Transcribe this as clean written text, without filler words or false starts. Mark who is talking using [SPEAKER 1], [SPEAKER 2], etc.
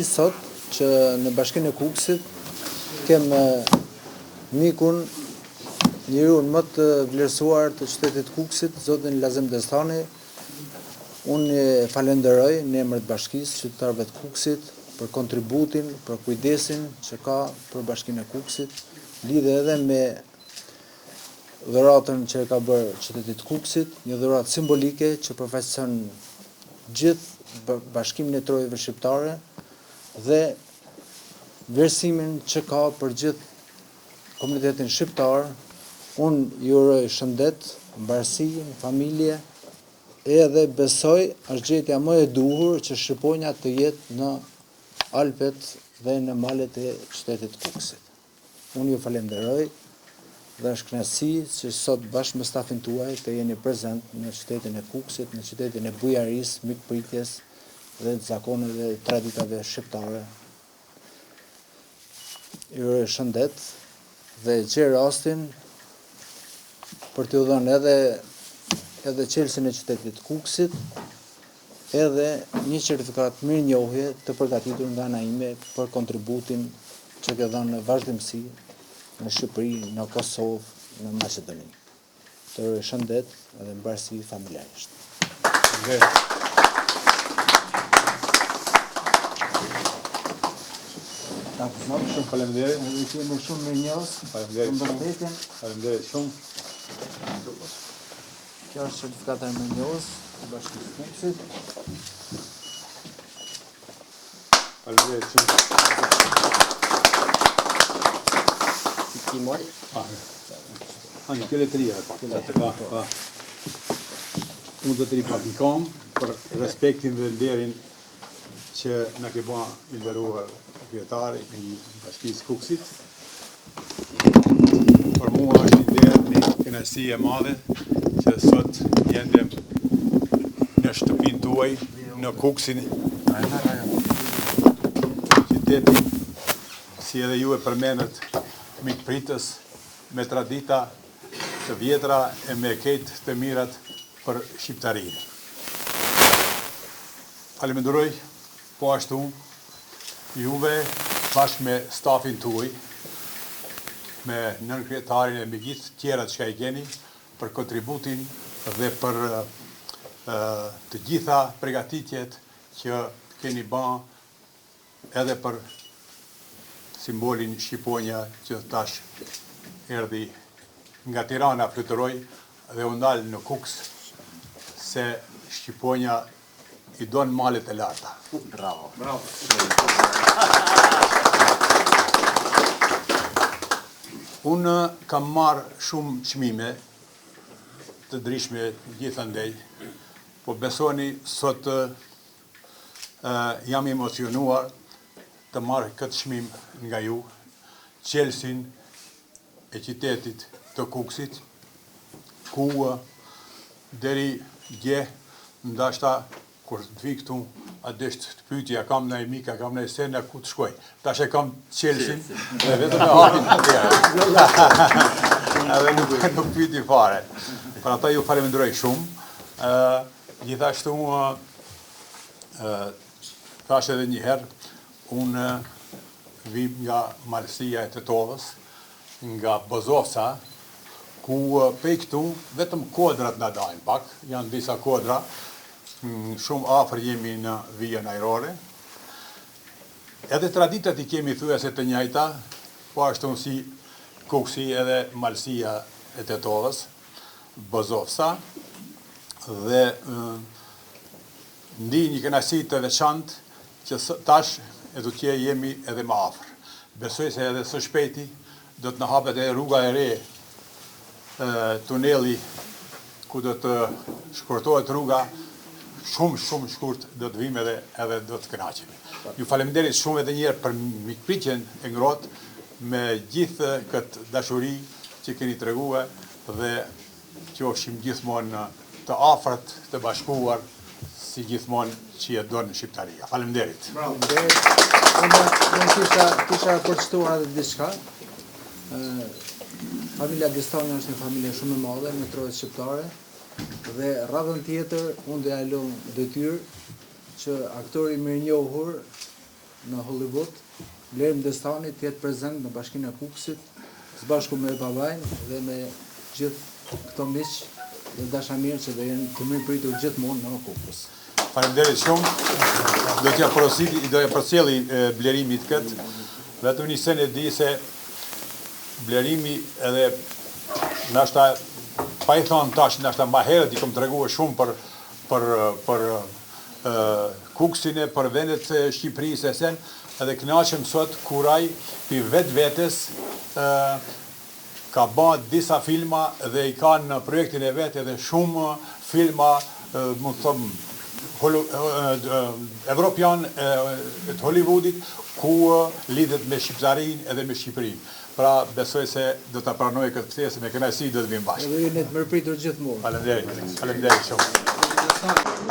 [SPEAKER 1] Sot që në Bashkinë e Kukësit kem mikun, njeriun më të vlerësuar të qytetit Kukësit, zotin Lazem Destani. Unë falenderoj në emër të bashkisë, qytetarëve të Kukësit, për kontributin, për kujdesin që ka për Bashkinë e Kukësit, lidhe edhe me dhuratën që e ka bërë qytetit Kukësit, një dhuratë simbolike që përfaqëson gjithë bashkimin e trojave shqiptare dhe vlerësimin që ka për gjithë komunitetin shqiptar. Unë ju uroj shëndet, mbarësi, familje, edhe besoj është gjetja më e duhur që Shqiponja të jetë në Alpet dhe në malet e qytetit Kukësit. Unë ju falenderoj dhe është kënaqësi që sot bashkë me stafin tuaj të jeni prezent në qytetin e Kukësit, në qytetin e bujarisë, mikpritjes dhe të zakoneve dhe traditave shqiptare. Ju uroj shëndet dhe gjej rastin për t'ju dhënë edhe qelsin e qytetit Kukësit, edhe një certifikat mirënjohje të përgatitur nga ana ime për kontributin që ke dhënë në vazhdimsi në Shqipëri, në Kosovë, në Maqedoni. Të uroj shëndet edhe mbarësi familjarisht.
[SPEAKER 2] Shumë faleminderit.
[SPEAKER 1] Edhe jemi shumë mirënjohës.
[SPEAKER 2] Faleminderit shumë.
[SPEAKER 1] Kjo është certifikata e mirënjohjes të Bashkisë së Kukësit.
[SPEAKER 2] Faleminderit shumë.
[SPEAKER 3] Ti mori?
[SPEAKER 2] Anche quelle tre, pa. Unë do të ripak në kam për respektin dhe nderin që na ke ba i nderuar kryetari i Bashkisë Kukësit. Për mua është ide një kënaqësi e madhe që sot jendem në shtëpinë tuaj në Kukësin, qytetin si edhe ju e përmenët mikpritës me tradita të vjetra e me ketë të mirat për shqiptarinë. Falenderoj po ashtu juve bashkë me stafin tuaj, me nënkryetarin e me gjithë tjerat që ka i keni për kontributin dhe për të gjitha pregatitjet që keni ba edhe për simbolin Shqiponja që tash erdhi nga Tirana fluturoi dhe u ndal në Kukës se Shqiponja i don malet e larta.
[SPEAKER 3] Bravo.
[SPEAKER 2] Unë kam marrë shumë çmime të ndryshme gjithandej, po besoni sot jam emocionuar të marrë këtë çmim nga ju, qelsin e qytetit të Kukësit, ku deri dje, ndashta kur të vi këtu, a desht të pyetja, kam në mika, kam në sena ku të shkoj. Tash e kam qelsin, dhe vetëm e hapin atje. Edhe nuk pyeti fare. Për ata ju falenderoj shumë. Gjithashtu, thash edhe një herë, unë vim nga malësia e Tetovës, nga Bozovca, ku pej këtu vetëm kodrat na dajnë pak, janë disa kodra, shumë afër jemi në vijën ajrore. Edhe traditat i kemi thyese të njëjta, po ashtu si Kukësi edhe malësia e Tetovës, Bozovca, dhe ndi një kënaqësi të veçantë që tash edukje jemi edhe më afër. Besoj se edhe së shpejti do të na hapet edhe rruga e re, tuneli ku do të shkurtohet rruga, shumë shkurt do të vim edhe do të kënaqemi. Ju faleminderit shumë edhe njëherë për mikpritjen e ngrohtë me gjithë këtë dashuri që keni treguar dhe qofshim gjithmonë të afërt, të bashkuar si gjithmonë që e donë Shqiptaria. Faleminderit.
[SPEAKER 1] Unë kisha përcituar edhe diçka. Familja Destani është një familje shumë e madhe në trojet shqiptare dhe radhën tjetër unë do ja lëm detyrë që aktori mirënjohur në Hollywood. Bleri Mdestani të jetë prezent në Bashkinë e Kukësit, së bashku me babajnë dhe me gjithë këto miq dhe dashamirë që do jenë të mirëpritur gjithmonë në Kukës.
[SPEAKER 2] Faleminderit shumë. Do t'ja përcjelli Blerimit këtë. Vetëm një sen e di se Blerimi edhe nashta pa i thonë tash, nashta ma herët i kom të reguar shumë për Kukësin e për vendet e Shqipërisë e sen, edhe kënaqem sot kuraj për vetes ka ba disa filma dhe i ka në projektin e vetë edhe shumë filma, më të thëmë, evropian të Hollywoodit, ku lidhet me Shqipëtarin edhe me Shqipërin. Pra, besoj se do të pranoj këtë ftesë, me kënaqësi do të vim bashkë.
[SPEAKER 1] Edhe jeni të mirëpritur gjithmonë.
[SPEAKER 2] Faleminderit shumë. Faleminderit.